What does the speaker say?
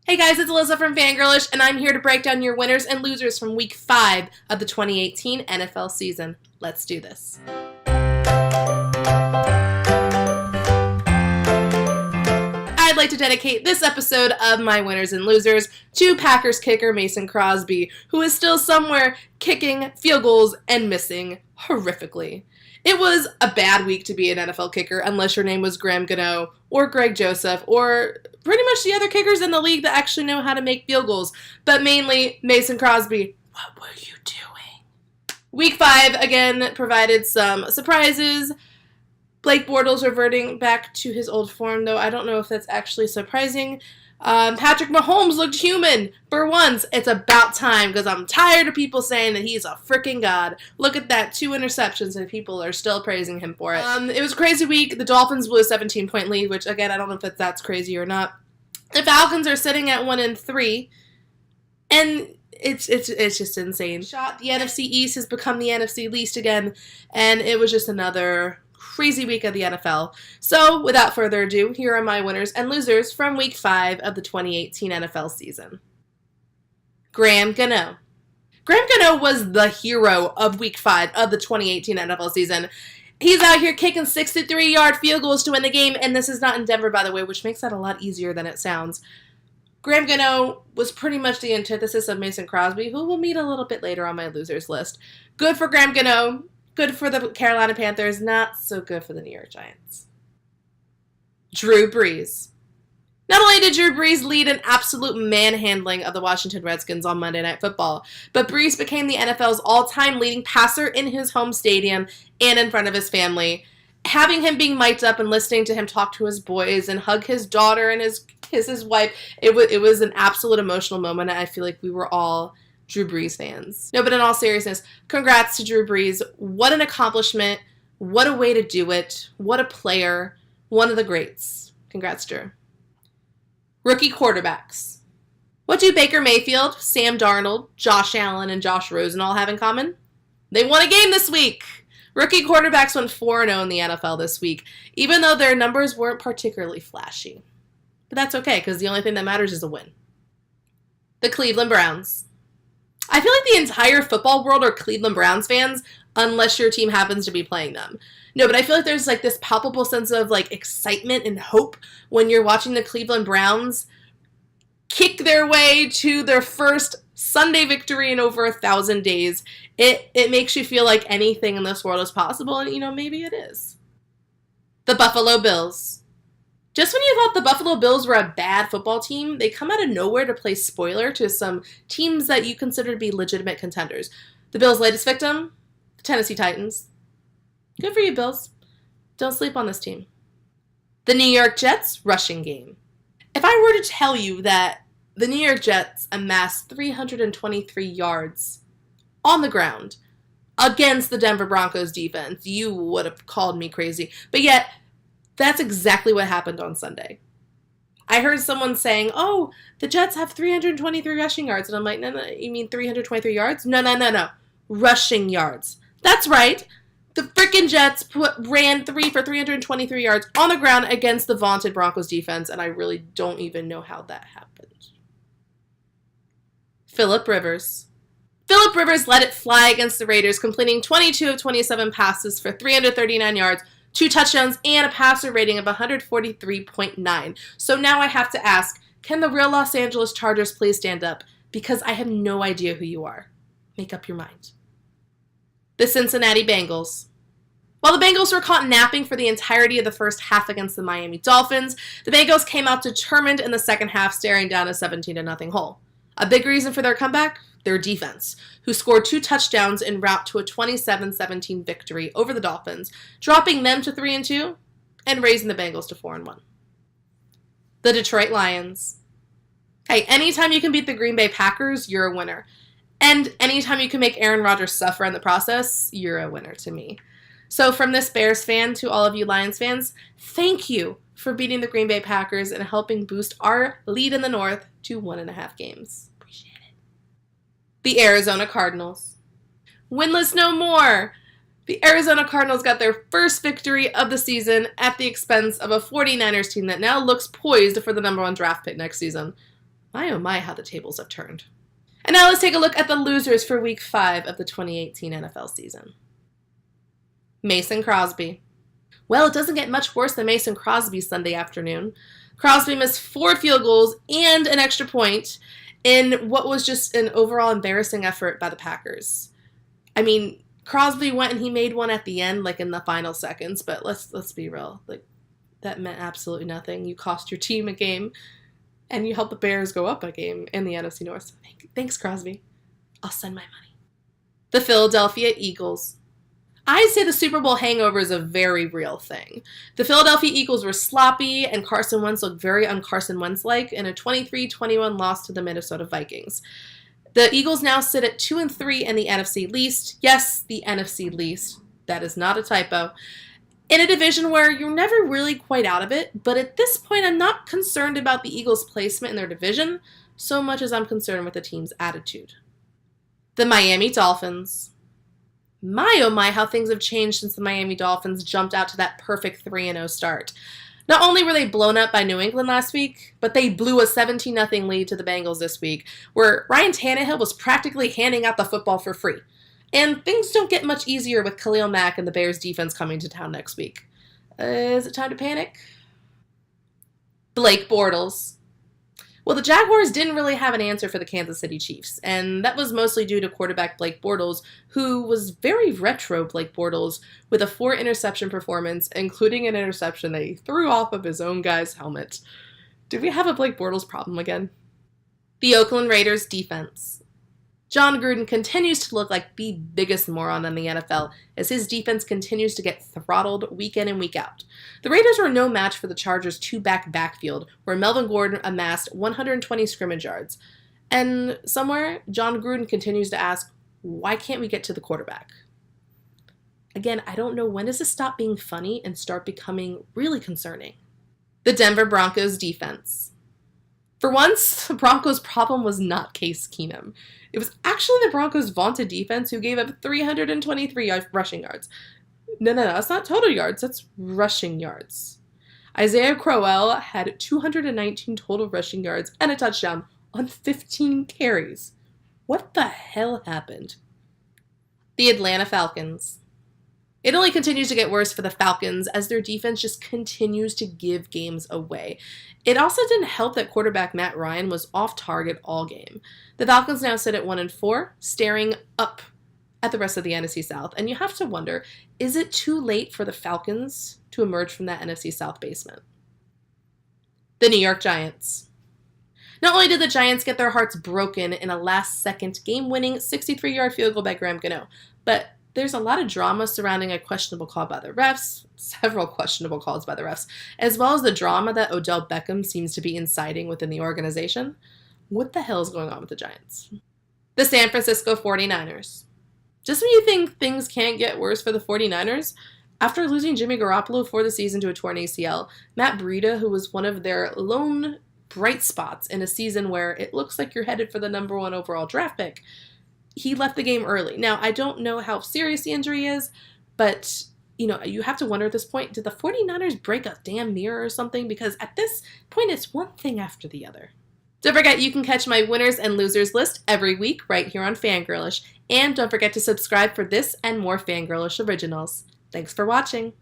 Hey guys, it's Alyssa from Fangirlish, and I'm here to break down your winners and losers from Week 5 of the 2018 NFL season. Let's do this. I'd like to dedicate this episode of my winners and losers to Packers kicker Mason Crosby, who is still somewhere kicking field goals and missing horrifically. It was a bad week to be an NFL kicker unless your name was Cano or Greg Joseph or pretty much the other kickers in the league that actually know how to make field goals. But mainly, Mason Crosby, what were you doing? Week 5, again, provided some surprises. Blake Bortles reverting back to his old form, though I don't know if that's actually surprising. Patrick Mahomes looked human for once. It's about time because I'm tired of people saying that he's a freaking god. Look at that, 2 interceptions and people are still praising him for it. It was a crazy week. The Dolphins blew a 17-point lead, which again, I don't know if that's crazy or not. The Falcons are sitting at 1-3, and it's just insane. The NFC East has become the NFC least again, and it was just another crazy week of the NFL. So, without further ado, here are my winners and losers from Week 5 of the 2018 NFL season. Cano. Cano was the hero of Week 5 of the 2018 NFL season. He's out here kicking 63-yard field goals to win the game, and this is not in Denver, by the way, which makes that a lot easier than it sounds. Cano was pretty much the antithesis of Mason Crosby, who we'll meet a little bit later on my losers list. Good for Cano. Good for the Carolina Panthers, not so good for the New York Giants. Drew Brees. Not only did Drew Brees lead an absolute manhandling of the Washington Redskins on Monday Night Football, but Brees became the NFL's all-time leading passer in his home stadium and in front of his family. Having him being mic'd up and listening to him talk to his boys and hug his daughter and kiss his wife, it was an absolute emotional moment. I feel like we were all Drew Brees fans. No, but in all seriousness, congrats to Drew Brees. What an accomplishment. What a way to do it. What a player. One of the greats. Congrats, Drew. Rookie quarterbacks. What do Baker Mayfield, Sam Darnold, Josh Allen, and Josh Rosen all have in common? They won a game this week. Rookie quarterbacks went 4-0 in the NFL this week, even though their numbers weren't particularly flashy. But that's okay, because the only thing that matters is a win. The Cleveland Browns. I feel like the entire football world are Cleveland Browns fans, unless your team happens to be playing them. No, but I feel like there's like this palpable sense of like excitement and hope when you're watching the Cleveland Browns kick their way to their first Sunday victory in over 1,000 days. It makes you feel like anything in this world is possible, and maybe it is. The Buffalo Bills. Just when you thought the Buffalo Bills were a bad football team, they come out of nowhere to play spoiler to some teams that you consider to be legitimate contenders. The Bills' latest victim, the Tennessee Titans. Good for you, Bills. Don't sleep on this team. The New York Jets rushing game. If I were to tell you that the New York Jets amassed 323 yards on the ground against the Denver Broncos defense, you would have called me crazy. But yet, that's exactly what happened on Sunday. I heard someone saying, oh, the Jets have 323 rushing yards. And I'm like, no, you mean 323 yards? No. Rushing yards. That's right. The freaking Jets ran 3 for 323 yards on the ground against the vaunted Broncos defense, and I really don't even know how that happened. Phillip Rivers. Phillip Rivers let it fly against the Raiders, completing 22 of 27 passes for 339 yards, 2 touchdowns, and a passer rating of 143.9. So now I have to ask, can the real Los Angeles Chargers please stand up? Because I have no idea who you are. Make up your mind. The Cincinnati Bengals. While the Bengals were caught napping for the entirety of the first half against the Miami Dolphins, the Bengals came out determined in the second half, staring down a 17-0 hole. A big reason for their comeback? Their defense, who scored 2 touchdowns en route to a 27-17 victory over the Dolphins, dropping them to 3-2 and raising the Bengals to 4-1. The Detroit Lions. Hey, anytime you can beat the Green Bay Packers, you're a winner. And anytime you can make Aaron Rodgers suffer in the process, you're a winner to me. So from this Bears fan to all of you Lions fans, thank you for beating the Green Bay Packers and helping boost our lead in the North to 1.5 games. Appreciate it. The Arizona Cardinals. Winless no more. The Arizona Cardinals got their first victory of the season at the expense of a 49ers team that now looks poised for the #1 draft pick next season. My oh my, how the tables have turned. And now let's take a look at the losers for Week 5 of the 2018 NFL season. Mason Crosby. Well, it doesn't get much worse than Mason Crosby's Sunday afternoon. Crosby missed 4 field goals and an extra point in what was just an overall embarrassing effort by the Packers. I mean, Crosby went and he made one at the end, like in the final seconds, but let's be real. Like, that meant absolutely nothing. You cost your team a game, and you helped the Bears go up a game in the NFC North. So thanks, Crosby. I'll send my money. The Philadelphia Eagles. I say the Super Bowl hangover is a very real thing. The Philadelphia Eagles were sloppy, and Carson Wentz looked very un-Carson Wentz-like in a 23-21 loss to the Minnesota Vikings. The Eagles now sit at 2-3 in the NFC least. Yes, the NFC least. That is not a typo. In a division where you're never really quite out of it, but at this point I'm not concerned about the Eagles' placement in their division so much as I'm concerned with the team's attitude. The Miami Dolphins. My oh my, how things have changed since the Miami Dolphins jumped out to that perfect 3-0 start. Not only were they blown up by New England last week, but they blew a 17-0 lead to the Bengals this week, where Ryan Tannehill was practically handing out the football for free. And things don't get much easier with Khalil Mack and the Bears defense coming to town next week. Is it time to panic? Blake Bortles. Well, the Jaguars didn't really have an answer for the Kansas City Chiefs, and that was mostly due to quarterback Blake Bortles, who was very retro Blake Bortles with a 4-interception performance, including an interception that he threw off of his own guy's helmet. Do we have a Blake Bortles problem again? The Oakland Raiders defense. John Gruden continues to look like the biggest moron in the NFL as his defense continues to get throttled week in and week out. The Raiders were no match for the Chargers' 2-back backfield, where Melvin Gordon amassed 120 scrimmage yards. And somewhere, John Gruden continues to ask, why can't we get to the quarterback? Again, I don't know, when does this stop being funny and start becoming really concerning? The Denver Broncos defense. For once, the Broncos' problem was not Case Keenum. It was actually the Broncos' vaunted defense who gave up 323 rushing yards. No, that's not total yards, that's rushing yards. Isaiah Crowell had 219 total rushing yards and a touchdown on 15 carries. What the hell happened? The Atlanta Falcons. It only continues to get worse for the Falcons as their defense just continues to give games away. It also didn't help that quarterback Matt Ryan was off target all game. The Falcons now sit at 1-4, staring up at the rest of the NFC South. And you have to wonder, is it too late for the Falcons to emerge from that NFC South basement? The New York Giants. Not only did the Giants get their hearts broken in a last-second game-winning 63-yard field goal by Graham Cano, but there's a lot of drama surrounding a questionable call by the refs, several questionable calls by the refs, as well as the drama that Odell Beckham seems to be inciting within the organization. What the hell is going on with the Giants? The San Francisco 49ers. Just when you think things can't get worse for the 49ers, after losing Jimmy Garoppolo for the season to a torn ACL, Matt Breida, who was one of their lone bright spots in a season where it looks like you're headed for the number 1 overall draft pick, he left the game early. Now, I don't know how serious the injury is, but, you have to wonder at this point, did the 49ers break a damn mirror or something? Because at this point, it's one thing after the other. Don't forget, you can catch my winners and losers list every week right here on Fangirlish. And don't forget to subscribe for this and more Fangirlish originals. Thanks for watching.